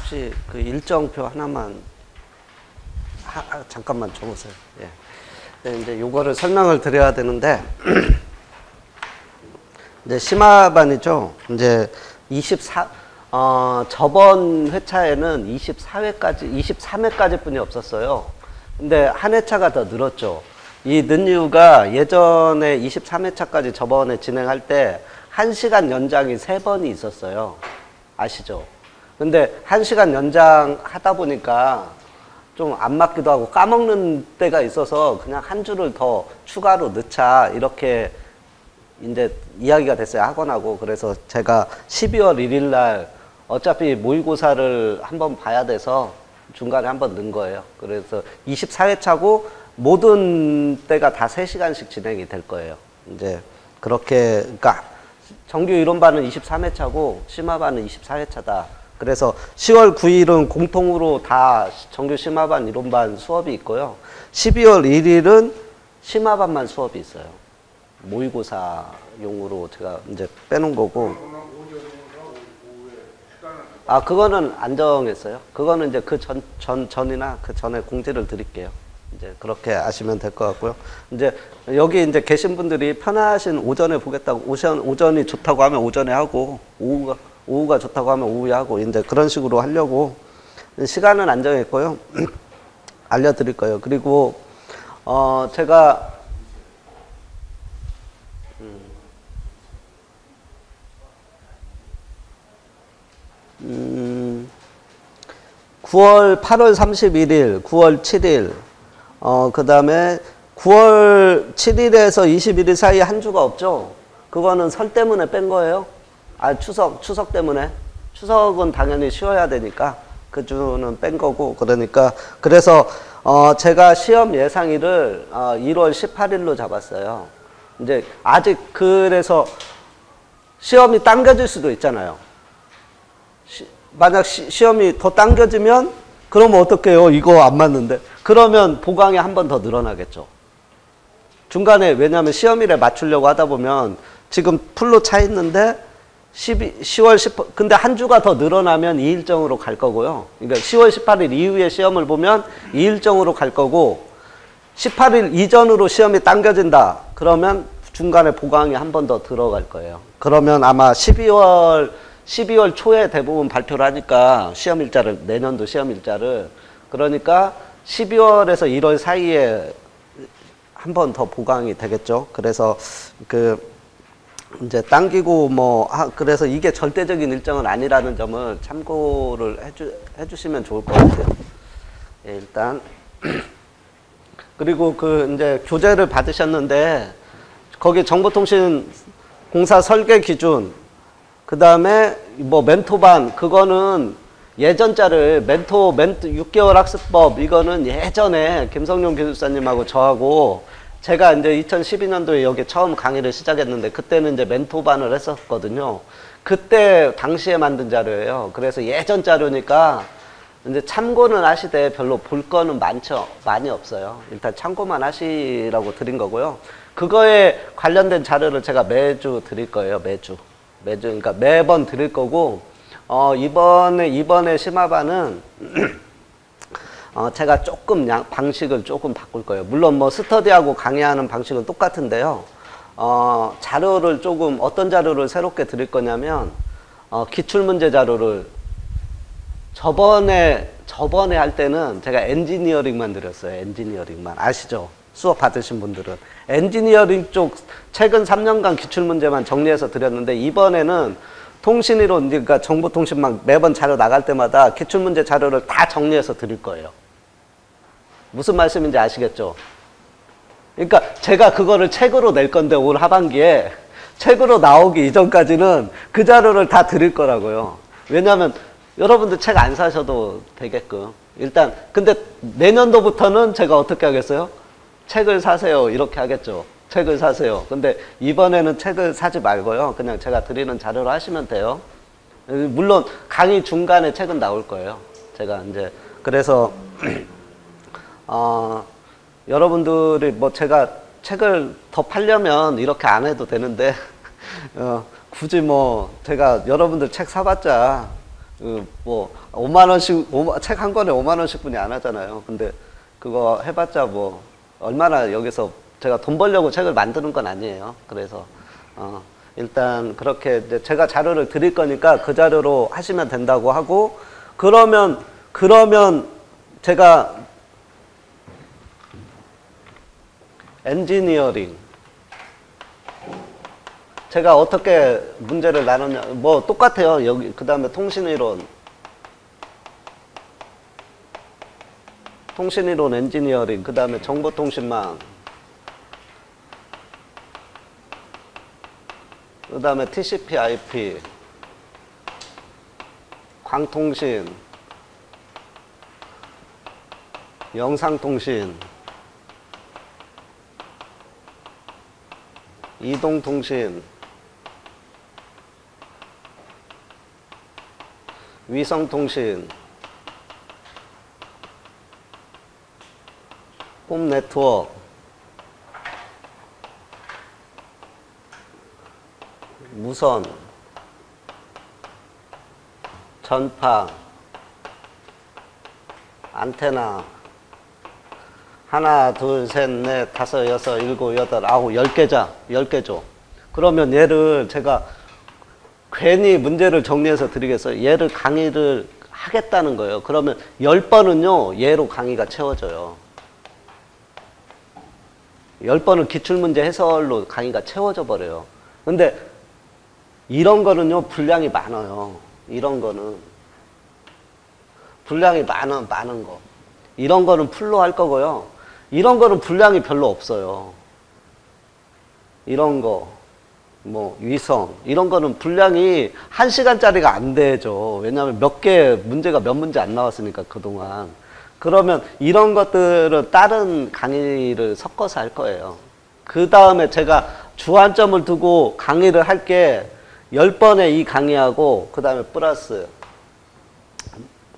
혹시 그 일정표 하나만 잠깐만 줘보세요. 예. 네, 이제 요거를 설명을 드려야 되는데 이제 심화반이죠. 이제 저번 회차에는 23회까지 뿐이 없었어요. 근데 한 회차가 더 늘었죠. 이 는 이유가 예전에 23회차까지 저번에 진행할 때 1시간 연장이 3번이 있었어요. 아시죠? 근데 1시간 연장 하다 보니까 좀 안 맞기도 하고 까먹는 때가 있어서 그냥 한 줄을 더 추가로 넣자 이렇게 이제 이야기가 됐어요. 학원하고. 그래서 제가 12월 1일 날 어차피 모의고사를 한번 봐야 돼서 중간에 한번 넣은 거예요. 그래서 24회차고 모든 때가 다 3시간씩 진행이 될 거예요. 이제 그렇게, 그러니까 정규 이론반은 23회차고 심화반은 24회차다. 그래서 10월 9일은 공통으로 다 정규 심화반 이론반 수업이 있고요. 12월 1일은 심화반만 수업이 있어요. 모의고사용으로 제가 이제 빼놓은 거고. 아, 그거는 안 정했어요. 그거는 이제 그 전이나 그 전에 공지를 드릴게요. 이제 그렇게 아시면 될 것 같고요. 이제 여기 이제 계신 분들이 편하신 오전에 보겠다고, 오전이 좋다고 하면 오전에 하고, 오후가 좋다고 하면 오후에 하고, 이제 그런 식으로 하려고 시간은 안 정했고요. 알려드릴 거예요. 그리고, 제가, 9월, 8월 31일, 9월 7일, 그 다음에 9월 7일에서 21일 사이에 한 주가 없죠? 그거는 설 때문에 뺀 거예요. 아, 추석 때문에. 추석은 당연히 쉬어야 되니까 그 주는 뺀 거고, 그러니까, 그래서, 제가 시험 예상일을 1월 18일로 잡았어요. 이제 아직 그래서 시험이 당겨질 수도 있잖아요. 만약 시험이 더 당겨지면 그러면 어떡해요? 이거 안 맞는데. 그러면 보강이 한 번 더 늘어나겠죠. 중간에 왜냐하면 시험일에 맞추려고 하다 보면 지금 풀로 차 있는데 10월 10, 근데 한 주가 더 늘어나면 이 일정으로 갈 거고요. 그러니까 10월 18일 이후에 시험을 보면 이 일정으로 갈 거고 18일 이전으로 시험이 당겨진다. 그러면 중간에 보강이 한 번 더 들어갈 거예요. 그러면 아마 12월 초에 대부분 발표를 하니까 시험 일자를, 내년도 시험 일자를. 그러니까 12월에서 1월 사이에 한 번 더 보강이 되겠죠. 그래서 이제 당기고 그래서 이게 절대적인 일정은 아니라는 점을 참고를 해주시면 좋을 것 같아요. 예, 일단. 그리고 이제 교재를 받으셨는데, 거기 정보통신공사 설계 기준, 그 다음에 멘토반, 그거는 예전자를 6개월 학습법, 이거는 예전에 김성룡 교수님하고 저하고 제가 이제 2012년도에 여기 처음 강의를 시작했는데 그때는 이제 멘토반을 했었거든요. 그때 당시에 만든 자료예요. 그래서 예전 자료니까 이제 참고는 하시되 별로 볼 거는 많이 없어요. 일단 참고만 하시라고 드린 거고요. 그거에 관련된 자료를 제가 매주 드릴 거예요. 매주. 그러니까 매번 드릴 거고, 이번에 심화반은, 제가 조금 방식을 조금 바꿀 거예요. 물론 스터디하고 강의하는 방식은 똑같은데요. 자료를 조금, 어떤 자료를 새롭게 드릴 거냐면, 기출문제 자료를 저번에 할 때는 제가 엔지니어링만 드렸어요. 엔지니어링만. 아시죠? 수업 받으신 분들은. 엔지니어링 쪽 최근 3년간 기출문제만 정리해서 드렸는데 이번에는 통신이론, 그러니까 정보통신망 매번 자료 나갈 때마다 기출문제 자료를 다 정리해서 드릴 거예요. 무슨 말씀인지 아시겠죠? 그러니까 제가 그거를 책으로 낼 건데 올 하반기에 책으로 나오기 이전까지는 그 자료를 다 드릴 거라고요. 왜냐하면 여러분들 책 안 사셔도 되게끔. 일단 근데 내년도부터는 제가 어떻게 하겠어요? 책을 사세요. 이렇게 하겠죠. 책을 사세요. 근데 이번에는 책을 사지 말고요. 그냥 제가 드리는 자료로 하시면 돼요. 물론 강의 중간에 책은 나올 거예요. 제가 이제 그래서 여러분들이 제가 책을 더 팔려면 이렇게 안 해도 되는데 굳이 제가 여러분들 책 사봤자 뭐 5만 원씩 책 한 권에 5만 원씩 뿐이 안 하잖아요. 근데 그거 해봤자 뭐 얼마나 여기서 제가 돈 벌려고 책을 만드는 건 아니에요. 그래서 일단 그렇게 이제 제가 자료를 드릴 거니까 그 자료로 하시면 된다고 하고, 그러면 제가 엔지니어링 제가 어떻게 문제를 나눴냐, 뭐 똑같아요. 여기 그 다음에 통신이론 엔지니어링, 그 다음에 정보통신망, 그 다음에 TCP, IP, 광통신, 영상통신, 이동통신, 위성통신, 홈 네트워크, 무선, 전파, 안테나, 하나, 둘, 셋, 넷, 다섯, 여섯, 일곱, 여덟, 아홉, 10개죠. 그러면 얘를 제가 괜히 문제를 정리해서 드리겠어요. 얘를 강의를 하겠다는 거예요. 그러면 10번은요, 얘로 강의가 채워져요. 10번은 기출문제 해설로 강의가 채워져 버려요. 근데 이런 거는요, 분량이 많아요. 이런 거는. 분량이 많은 거. 이런 거는 풀로 할 거고요. 이런 거는 분량이 별로 없어요. 이런 거, 뭐, 위성, 이런 거는 분량이 1시간짜리가 안 되죠. 왜냐하면 문제가 몇 문제 안 나왔으니까, 그동안. 그러면 이런 것들은 다른 강의를 섞어서 할 거예요. 그 다음에 제가 주안점을 두고 강의를 할 게 10번의 이 강의하고, 그 다음에 플러스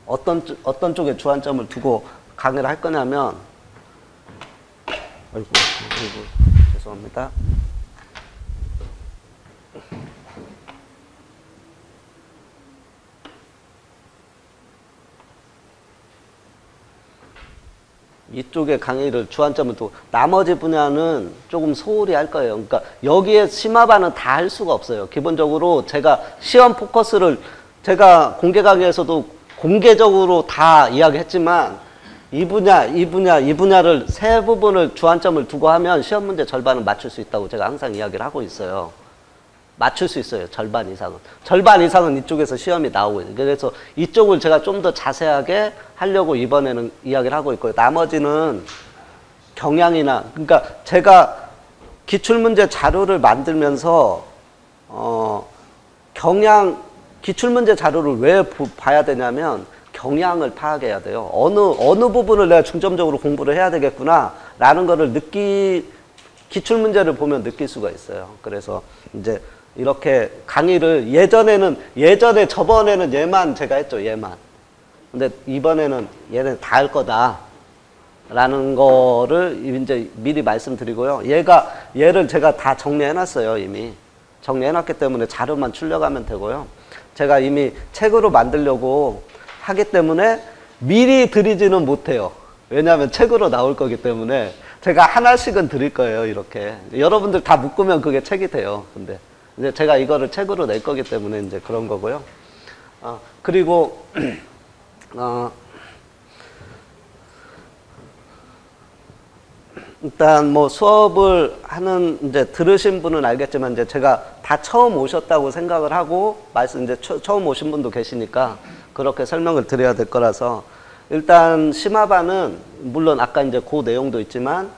어떤 쪽에 주안점을 두고 강의를 할 거냐면, 아이고, 죄송합니다. 이쪽에 강의를 주안점을 두고 나머지 분야는 조금 소홀히 할 거예요. 그러니까 여기에 심화반은 다 할 수가 없어요. 기본적으로 제가 시험 포커스를 제가 공개 강의에서도 공개적으로 다 이야기했지만 이 분야를 세 부분을 주안점을 두고 하면 시험 문제 절반은 맞출 수 있다고 제가 항상 이야기를 하고 있어요. 맞출 수 있어요. 절반 이상은. 절반 이상은 이쪽에서 시험이 나오고 있어요. 그래서 이쪽을 제가 좀 더 자세하게 하려고 이번에는 이야기를 하고 있고요. 나머지는 경향이나, 그러니까 제가 기출문제 자료를 만들면서 기출문제 자료를 왜 봐야 되냐면 경향을 파악해야 돼요. 어느 부분을 내가 중점적으로 공부를 해야 되겠구나 라는 거를 기출문제를 보면 느낄 수가 있어요. 그래서 이제 이렇게 강의를 저번에는 얘만 제가 했죠. 얘만. 근데 이번에는 얘는 다 할 거다 라는 거를 이제 미리 말씀드리고요. 얘를 제가 다 정리해 놨어요. 이미 정리해 놨기 때문에 자료만 출력하면 되고요. 제가 이미 책으로 만들려고 하기 때문에 미리 드리지는 못해요. 왜냐하면 책으로 나올 거기 때문에 제가 하나씩은 드릴 거예요. 이렇게 여러분들 다 묶으면 그게 책이 돼요. 근데 이제 제가 이거를 책으로 낼 거기 때문에 이제 그런 거고요. 그리고 일단 뭐 수업을 하는 이제 들으신 분은 알겠지만 이제 제가 다 처음 오셨다고 생각을 하고 이제 처음 오신 분도 계시니까 그렇게 설명을 드려야 될 거라서, 일단 심화반은 물론 아까 이제 그 내용도 있지만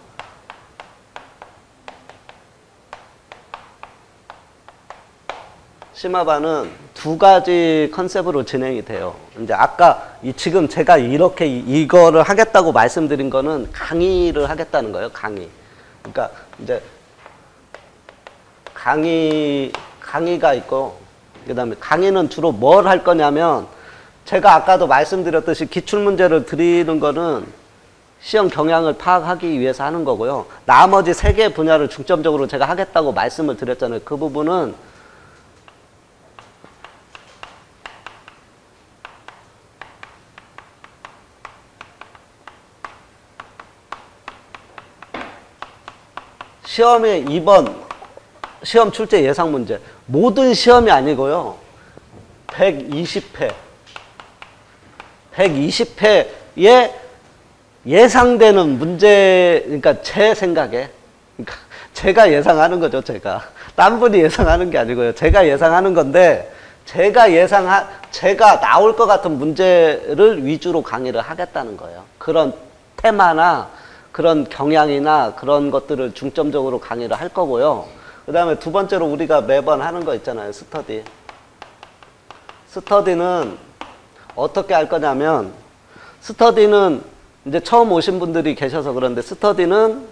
심화반은 두 가지 컨셉으로 진행이 돼요. 이제 아까 지금 제가 이렇게 이거를 하겠다고 말씀드린 거는 강의를 하겠다는 거예요. 강의. 그러니까 이제 강의가 있고, 그다음에 강의는 주로 뭘 할 거냐면, 제가 아까도 말씀드렸듯이 기출문제를 드리는 거는 시험 경향을 파악하기 위해서 하는 거고요. 나머지 세 개 분야를 중점적으로 제가 하겠다고 말씀을 드렸잖아요. 그 부분은 시험에 2번 시험 출제 예상 문제. 모든 시험이 아니고요. 120회. 120회에 예상되는 문제, 그러니까 제 생각에, 그러니까 제가 예상하는 거죠, 제가. 딴 분이 예상하는 게 아니고요. 제가 예상하는 건데, 제가 나올 것 같은 문제를 위주로 강의를 하겠다는 거예요. 그런 테마나 그런 경향이나 그런 것들을 중점적으로 강의를 할 거고요. 그 다음에 두 번째로 우리가 매번 하는 거 있잖아요. 스터디. 스터디는 어떻게 할 거냐면, 스터디는 이제 처음 오신 분들이 계셔서 그런데, 스터디는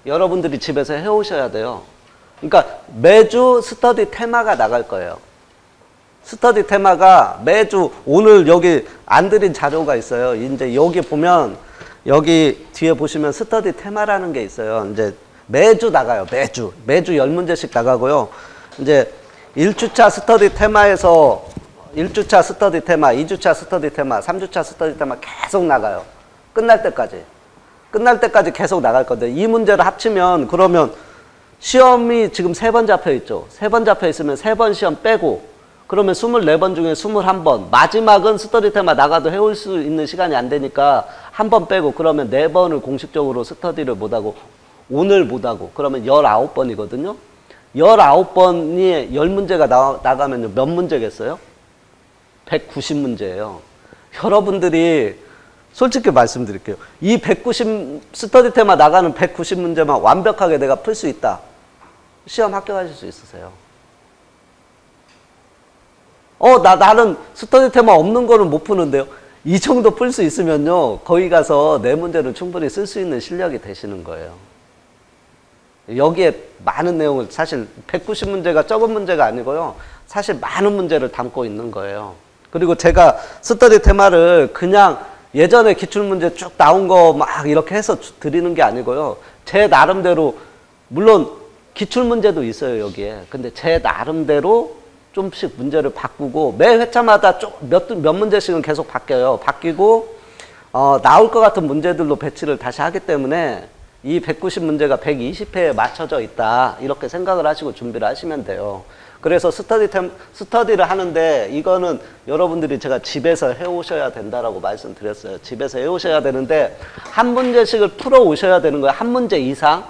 여러분들이 집에서 해오셔야 돼요. 그러니까 매주 스터디 테마가 나갈 거예요. 스터디 테마가 매주, 오늘 여기 안 드린 자료가 있어요. 이제 여기 보면, 여기 뒤에 보시면 스터디 테마라는 게 있어요. 이제 매주 나가요. 매주 10문제씩 나가고요. 이제 1주차 스터디 테마에서 1주차 스터디 테마, 2주차 스터디 테마, 3주차 스터디 테마 계속 나가요. 끝날 때까지 계속 나갈 건데, 이 문제를 합치면, 그러면 시험이 지금 3번 잡혀 있죠. 3번 잡혀 있으면 3번 시험 빼고, 그러면 24번 중에 21번, 마지막은 스터디 테마 나가도 해올 수 있는 시간이 안 되니까 한 번 빼고, 그러면 4번을 공식적으로 스터디를 못하고, 오늘 못하고, 그러면 19번이거든요. 19번이 10문제가 나가면 몇 문제겠어요? 190문제예요. 여러분들이 솔직히 말씀드릴게요. 이 190 스터디 테마 나가는 190문제만 완벽하게 내가 풀 수 있다. 시험 합격하실 수 있으세요? 나는 스터디 테마 없는 거는 못 푸는데요. 이 정도 풀 수 있으면요, 거기 가서 내 문제를 충분히 쓸 수 있는 실력이 되시는 거예요. 여기에 많은 내용을, 사실 190문제가 적은 문제가 아니고요. 사실 많은 문제를 담고 있는 거예요. 그리고 제가 스터디 테마를 그냥 예전에 기출문제 쭉 나온 거 막 이렇게 해서 드리는 게 아니고요. 제 나름대로, 물론 기출문제도 있어요, 여기에. 근데 제 나름대로 좀씩 문제를 바꾸고, 매 회차마다 몇 문제씩은 계속 바뀌어요. 바뀌고, 나올 것 같은 문제들로 배치를 다시 하기 때문에 이 190문제가 120회에 맞춰져 있다. 이렇게 생각을 하시고 준비를 하시면 돼요. 그래서 스터디를 하는데, 이거는 여러분들이 제가 집에서 해오셔야 된다라고 말씀드렸어요. 집에서 해오셔야 되는데, 한 문제씩을 풀어 오셔야 되는 거예요. 한 문제 이상.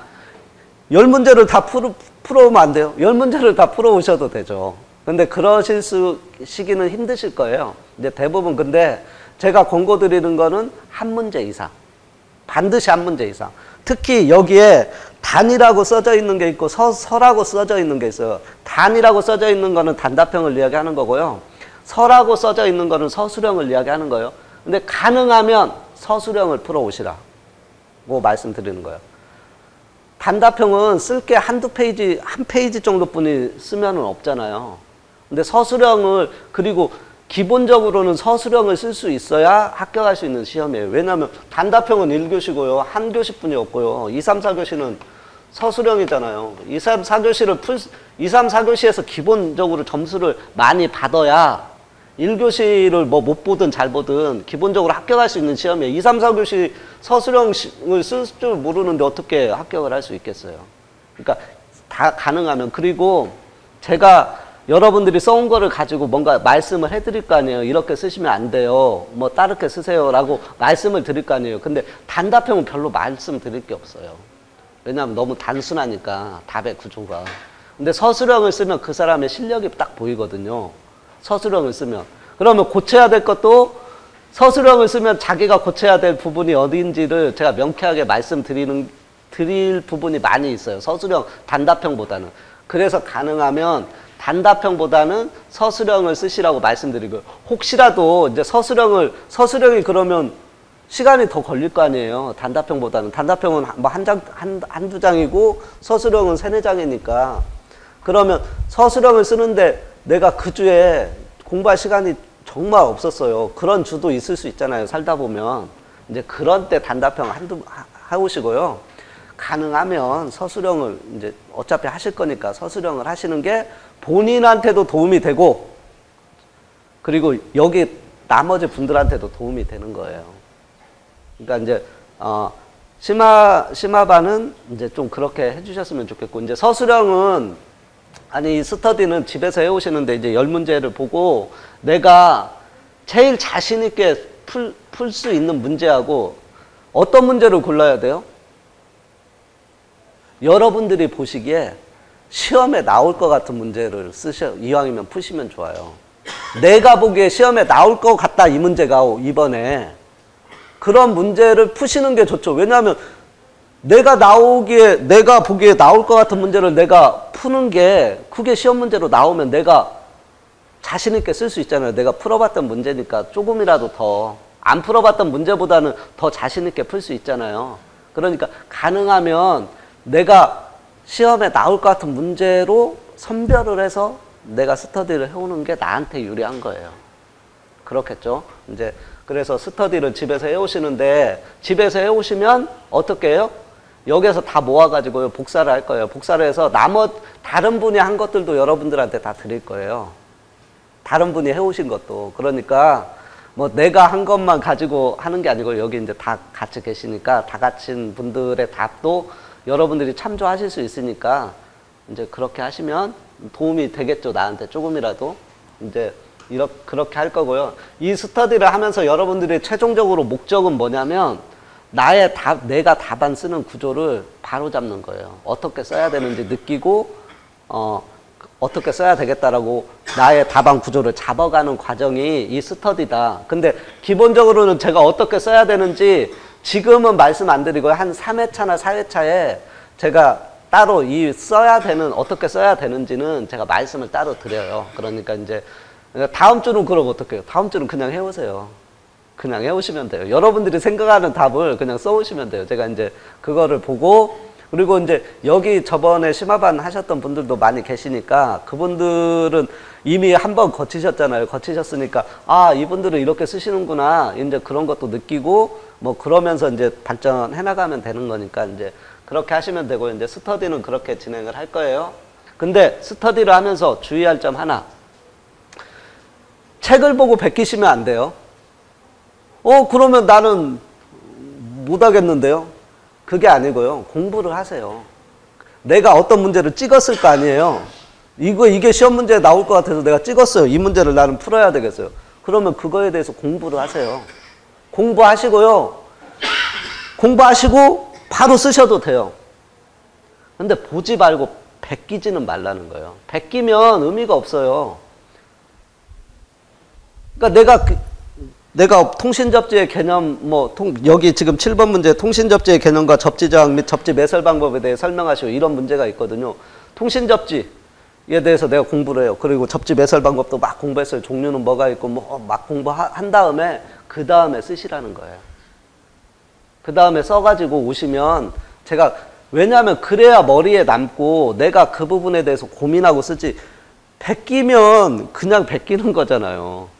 10문제를 다 풀어오면 안 돼요. 10문제를 다 풀어 오셔도 되죠. 근데 그러실 시기는 힘드실 거예요. 이제 대부분, 근데 제가 권고 드리는 거는 한 문제 이상. 반드시 한 문제 이상. 특히 여기에 단이라고 써져 있는 게 있고 서라고 써져 있는 게 있어요. 단이라고 써져 있는 거는 단답형을 이야기하는 거고요. 서라고 써져 있는 거는 서술형을 이야기하는 거예요. 근데 가능하면 서술형을 풀어 오시라고 말씀드리는 거예요. 단답형은 쓸 게 한두 페이지, 한 페이지 정도뿐이 쓰면은 없잖아요. 근데 서술형을, 그리고 기본적으로는 서술형을 쓸 수 있어야 합격할 수 있는 시험이에요. 왜냐하면 단답형은 1교시고요. 한 교시뿐이 없고요. 2, 3, 4교시는 서술형이잖아요. 2, 3, 4교시를 2, 3, 4교시에서 기본적으로 점수를 많이 받아야 1교시를 뭐 못 보든 잘 보든 기본적으로 합격할 수 있는 시험이에요. 2, 3, 4교시 서술형을 쓸 줄 모르는데 어떻게 합격을 할 수 있겠어요. 그러니까 다 가능하면. 그리고 제가 여러분들이 써온 거를 가지고 뭔가 말씀을 해드릴 거 아니에요. 이렇게 쓰시면 안 돼요. 뭐 다르게 쓰세요. 라고 말씀을 드릴 거 아니에요. 근데 단답형은 별로 말씀드릴 게 없어요. 왜냐하면 너무 단순하니까, 답의 구조가. 근데 서술형을 쓰면 그 사람의 실력이 딱 보이거든요. 서술형을 쓰면. 그러면 고쳐야 될 것도, 서술형을 쓰면 자기가 고쳐야 될 부분이 어디인지를 제가 명쾌하게 드릴 부분이 많이 있어요. 서술형, 단답형보다는. 그래서 가능하면 단답형보다는 서술형을 쓰시라고 말씀드리고, 혹시라도 이제 서술형이 그러면 시간이 더 걸릴 거 아니에요. 단답형보다는. 단답형은 뭐 한두 장이고 서술형은 3, 4장이니까. 그러면 서술형을 쓰는데 내가 그 주에 공부할 시간이 정말 없었어요. 그런 주도 있을 수 있잖아요. 살다 보면. 이제 그런 때 단답형 해오시고요. 가능하면 서술형을 이제 어차피 하실 거니까 서술형을 하시는 게 본인한테도 도움이 되고, 그리고 여기 나머지 분들한테도 도움이 되는 거예요. 그러니까 이제 심화반은 이제 좀 그렇게 해주셨으면 좋겠고, 이제 서술형은, 아니, 이 스터디는 집에서 해오시는데, 이제 10문제를 보고, 내가 제일 자신있게 풀 수 있는 문제하고, 어떤 문제를 골라야 돼요? 여러분들이 보시기에 시험에 나올 것 같은 문제를 이왕이면 푸시면 좋아요. 내가 보기에 시험에 나올 것 같다, 이 문제가, 이번에. 그런 문제를 푸시는 게 좋죠. 왜냐하면 내가 보기에 나올 것 같은 문제를 내가 푸는 게, 그게 시험 문제로 나오면 내가 자신있게 쓸 수 있잖아요. 내가 풀어봤던 문제니까 조금이라도 더, 안 풀어봤던 문제보다는 더 자신있게 풀 수 있잖아요. 그러니까 가능하면 내가 시험에 나올 것 같은 문제로 선별을 해서 내가 스터디를 해오는 게 나한테 유리한 거예요. 그렇겠죠? 이제 그래서 스터디를 집에서 해오시는데, 집에서 해오시면 어떻게 해요? 여기에서 다 모아가지고 복사를 할 거예요. 복사를 해서 다른 분이 한 것들도 여러분들한테 다 드릴 거예요. 다른 분이 해오신 것도. 그러니까 뭐 내가 한 것만 가지고 하는 게 아니고, 여기 이제 다 같이 계시니까 다 같이 분들의 답도 여러분들이 참조하실 수 있으니까, 이제 그렇게 하시면 도움이 되겠죠. 나한테 조금이라도. 이제 그렇게 할 거고요. 이 스터디를 하면서 여러분들이 최종적으로 목적은 뭐냐면, 내가 답안 쓰는 구조를 바로 잡는 거예요. 어떻게 써야 되는지 느끼고, 어떻게 써야 되겠다라고 나의 답안 구조를 잡아가는 과정이 이 스터디다. 근데 기본적으로는 제가 어떻게 써야 되는지 지금은 말씀 안 드리고요. 한 3회차나 4회차에 제가 따로 어떻게 써야 되는지는 제가 말씀을 따로 드려요. 그러니까 이제 다음 주는 그럼 어떻게 해요? 다음 주는 그냥 해오세요. 그냥 해오시면 돼요. 여러분들이 생각하는 답을 그냥 써오시면 돼요. 제가 이제 그거를 보고, 그리고 이제 여기 저번에 심화반 하셨던 분들도 많이 계시니까, 그분들은 이미 한번 거치셨잖아요. 거치셨으니까, 아, 이분들은 이렇게 쓰시는구나. 이제 그런 것도 느끼고, 뭐 그러면서 이제 발전해 나가면 되는 거니까, 이제 그렇게 하시면 되고, 이제 스터디는 그렇게 진행을 할 거예요. 근데 스터디를 하면서 주의할 점 하나. 책을 보고 베끼시면 안 돼요. 그러면 나는 못 하겠는데요? 그게 아니고요. 공부를 하세요. 내가 어떤 문제를 찍었을 거 아니에요. 이게 시험 문제에 나올 것 같아서 내가 찍었어요. 이 문제를 나는 풀어야 되겠어요. 그러면 그거에 대해서 공부를 하세요. 공부하시고요. 공부하시고 바로 쓰셔도 돼요. 근데 보지 말고 베끼지는 말라는 거예요. 베끼면 의미가 없어요. 그러니까 내가 통신접지의 개념, 여기 지금 7번 문제 통신접지의 개념과 접지저항 및 접지 매설 방법에 대해 설명하시오. 이런 문제가 있거든요. 통신접지에 대해서 내가 공부를 해요. 그리고 접지 매설 방법도 막 공부했어요. 종류는 뭐가 있고, 막 공부한 다음에, 그 다음에 쓰시라는 거예요. 그 다음에 써가지고 오시면, 왜냐하면 그래야 머리에 남고, 내가 그 부분에 대해서 고민하고 쓰지, 베끼면 그냥 베끼는 거잖아요.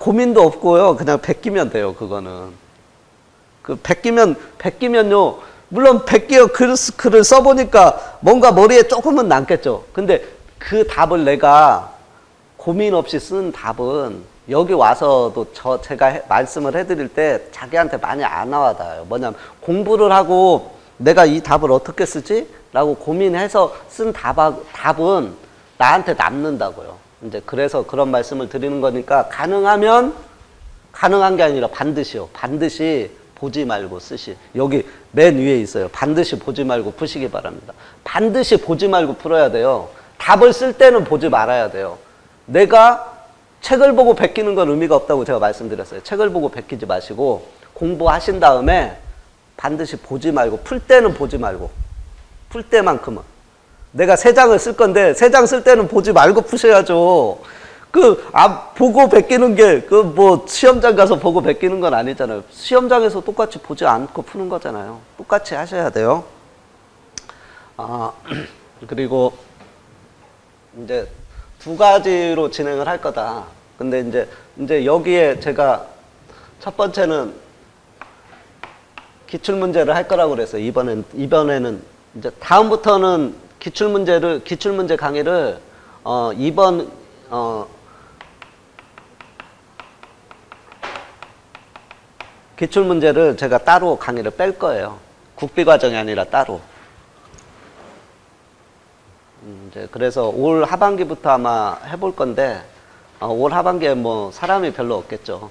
고민도 없고요. 그냥 베끼면 돼요, 그거는. 베끼면요. 물론 글을 써보니까 뭔가 머리에 조금은 남겠죠. 근데 그 답을 내가 고민 없이 쓴 답은 여기 와서도 제가 말씀을 해드릴 때 자기한테 많이 안 와닿아요. 뭐냐면 공부를 하고 내가 이 답을 어떻게 쓰지? 라고 고민해서 쓴 답은 나한테 남는다고요. 이제 그래서 그런 말씀을 드리는 거니까 가능한 게 아니라 반드시요. 반드시 보지 말고 여기 맨 위에 있어요. 반드시 보지 말고 푸시기 바랍니다. 반드시 보지 말고 풀어야 돼요. 답을 쓸 때는 보지 말아야 돼요. 내가 책을 보고 베끼는 건 의미가 없다고 제가 말씀드렸어요. 책을 보고 베끼지 마시고 공부하신 다음에 반드시 보지 말고, 풀 때는 보지 말고, 풀 때만큼은. 내가 3장을 쓸 건데 3장 쓸 때는 보지 말고 푸셔야죠. 보고 베끼는 게 시험장 가서 보고 베끼는 건 아니잖아요. 시험장에서 똑같이 보지 않고 푸는 거잖아요. 똑같이 하셔야 돼요. 그리고 이제 2가지로 진행을 할 거다. 근데 이제 여기에 제가 첫 번째는 기출문제를 할 거라고 그랬어요. 이번에는 이제 다음부터는 기출문제 강의를, 기출문제를 제가 따로 강의를 뺄 거예요. 국비 과정이 아니라 따로. 이제 그래서 올 하반기부터 아마 해볼 건데, 올 하반기에 뭐 사람이 별로 없겠죠.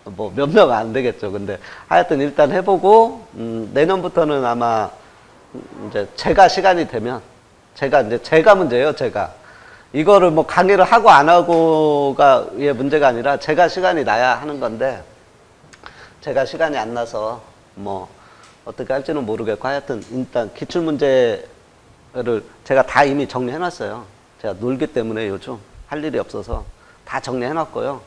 뭐 몇 명 안 되겠죠. 근데 하여튼 일단 해보고, 내년부터는 아마 이제 제가 시간이 되면, 제가 문제예요, 제가. 이거를 뭐 강의를 하고 안 하고가 의 문제가 아니라 제가 시간이 나야 하는 건데, 제가 시간이 안 나서 뭐 어떻게 할지는 모르겠고, 하여튼 일단 기출문제를 제가 다 이미 정리해 놨어요. 제가 놀기 때문에 요즘 할 일이 없어서 다 정리해 놨고요.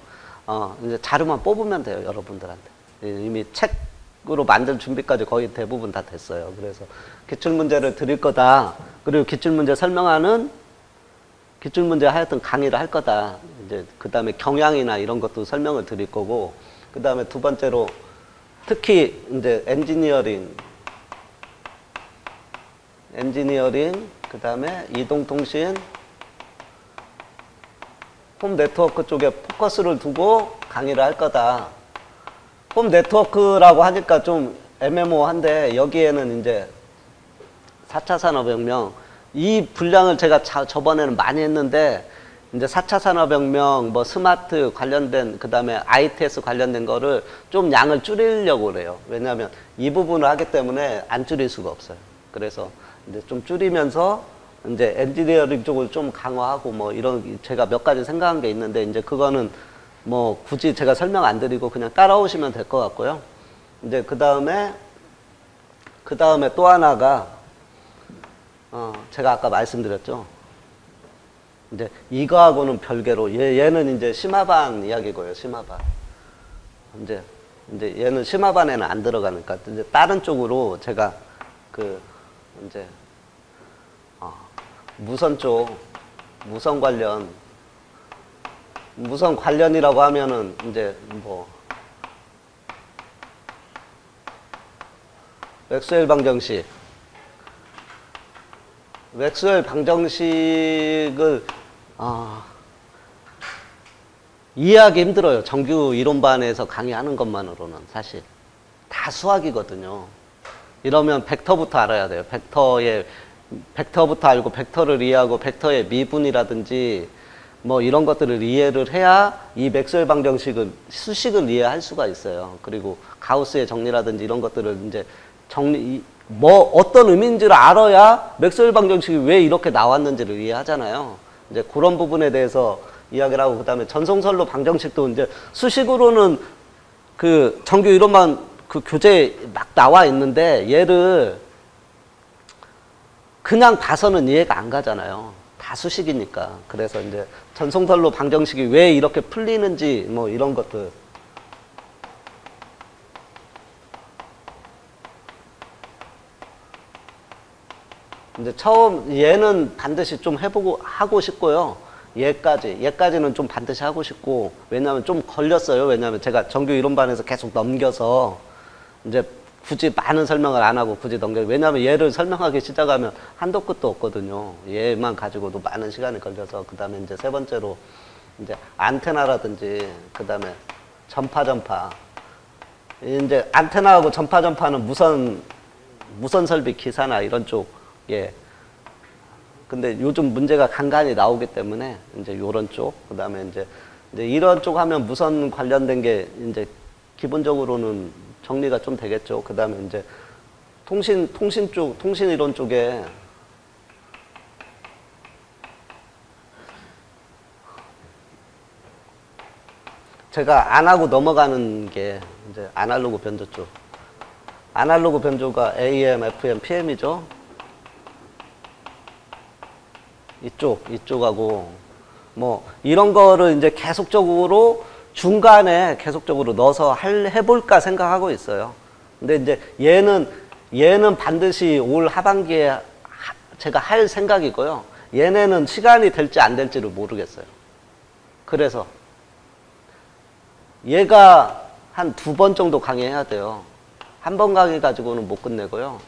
이제 자료만 뽑으면 돼요, 여러분들한테. 이미 책으로 만들 준비까지 거의 대부분 다 됐어요. 그래서 기출문제를 드릴 거다. 그리고 기출문제 설명하는 기출문제 하여튼 강의를 할 거다. 이제 그 다음에 경향이나 이런 것도 설명을 드릴 거고, 그 다음에 두 번째로 특히 이제 엔지니어링, 그 다음에 이동통신, 홈 네트워크 쪽에 포커스를 두고 강의를 할 거다. 홈 네트워크라고 하니까 좀 애매모호한데, 여기에는 이제 4차 산업혁명, 이 분량을 제가 저번에는 많이 했는데, 이제 4차 산업혁명, 뭐 스마트 관련된, 그 다음에 ITS 관련된 거를 좀 양을 줄이려고 그래요. 왜냐하면 이 부분을 하기 때문에 안 줄일 수가 없어요. 그래서 이제 좀 줄이면서 이제 엔지니어링 쪽을 좀 강화하고 뭐 이런 제가 몇 가지 생각한 게 있는데, 이제 그거는 뭐 굳이 제가 설명 안 드리고 그냥 따라오시면 될 것 같고요. 이제 그 다음에 또 하나가, 제가 아까 말씀드렸죠. 이제 이거하고는 별개로, 얘는 이제 심화반 이야기고요, 심화반. 이제 얘는 심화반에는 안 들어가니까, 이제 다른 쪽으로 제가 이제, 무선 쪽, 무선 관련이라고 하면은 이제 뭐, 맥스웰 방정식을, 이해하기 힘들어요. 정규 이론반에서 강의하는 것만으로는 사실. 다 수학이거든요. 이러면 벡터부터 알아야 돼요. 벡터부터 알고 벡터를 이해하고 벡터의 미분이라든지 뭐 이런 것들을 이해를 해야 이 맥스웰 방정식을, 수식을 이해할 수가 있어요. 그리고 가우스의 정리라든지 이런 것들을 이제 뭐 어떤 의미인지를 알아야 맥스웰 방정식이 왜 이렇게 나왔는지를 이해하잖아요. 이제 그런 부분에 대해서 이야기를 하고, 그다음에 전송선로 방정식도 이제 수식으로는 그 정규 이론만 그 교재에 막 나와 있는데, 얘를 그냥 봐서는 이해가 안 가잖아요. 다 수식이니까. 그래서 이제 전송선로 방정식이 왜 이렇게 풀리는지 뭐 이런 것들. 이제 처음 얘는 반드시 좀 하고 싶고요. 얘까지는 좀 반드시 하고 싶고, 왜냐하면 좀 걸렸어요. 왜냐하면 제가 정규 이론반에서 계속 넘겨서 이제 굳이 많은 설명을 안 하고 굳이 넘겨요. 왜냐하면 얘를 설명하기 시작하면 한도 끝도 없거든요. 얘만 가지고도 많은 시간이 걸려서. 그 다음에 이제 세 번째로 이제 안테나라든지, 그 다음에 전파. 이제 안테나하고 전파는 무선 설비 기사나 이런 쪽에. 근데 요즘 문제가 간간히 나오기 때문에 이제 요런 쪽, 그 다음에 이제 이런 쪽 하면 무선 관련된 게 이제 기본적으로는 정리가 좀 되겠죠. 그 다음에 이제 통신 이론 쪽에 제가 안 하고 넘어가는 게 이제 아날로그 변조 쪽. 아날로그 변조가 AM, FM, PM이죠. 이쪽하고 뭐 이런 거를 이제 계속적으로 중간에 계속적으로 넣어서 해볼까 생각하고 있어요. 근데 이제 얘는 반드시 올 하반기에 제가 할 생각이고요. 얘네는 시간이 될지 안 될지를 모르겠어요. 그래서 얘가 한 2번 정도 강의해야 돼요. 한 번 강의 가지고는 못 끝내고요.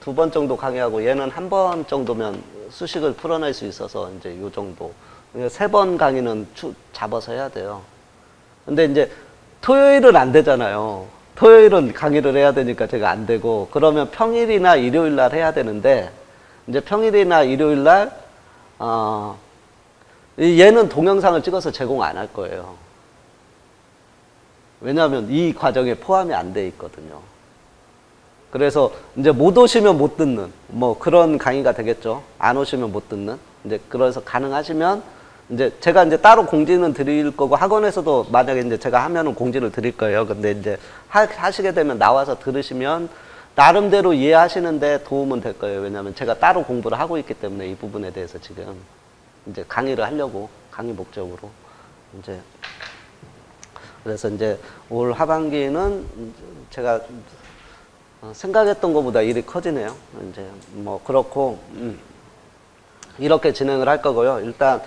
2번 정도 강의하고, 얘는 한 번 정도면 수식을 풀어낼 수 있어서 이제 요 정도. 3번 강의는 잡아서 해야 돼요. 근데 이제 토요일은 안 되잖아요. 토요일은 강의를 해야 되니까 제가 안 되고, 그러면 평일이나 일요일 날 해야 되는데, 이제 평일이나 일요일 날, 얘는 동영상을 찍어서 제공 안 할 거예요. 왜냐하면 이 과정에 포함이 안 돼 있거든요. 그래서 이제 못 오시면 못 듣는, 뭐 그런 강의가 되겠죠. 안 오시면 못 듣는. 이제 그래서 가능하시면, 이제 제가 이제 따로 공지는 드릴 거고, 학원에서도 만약에 이제 제가 하면은 공지를 드릴 거예요. 근데 이제 하시게 되면 나와서 들으시면 나름대로 이해하시는데 도움은 될 거예요. 왜냐하면 제가 따로 공부를 하고 있기 때문에 이 부분에 대해서 지금 이제 강의를 하려고, 강의 목적으로. 이제 그래서 이제 올 하반기는 제가 생각했던 것보다 일이 커지네요. 이제 뭐 그렇고 이렇게 진행을 할 거고요. 일단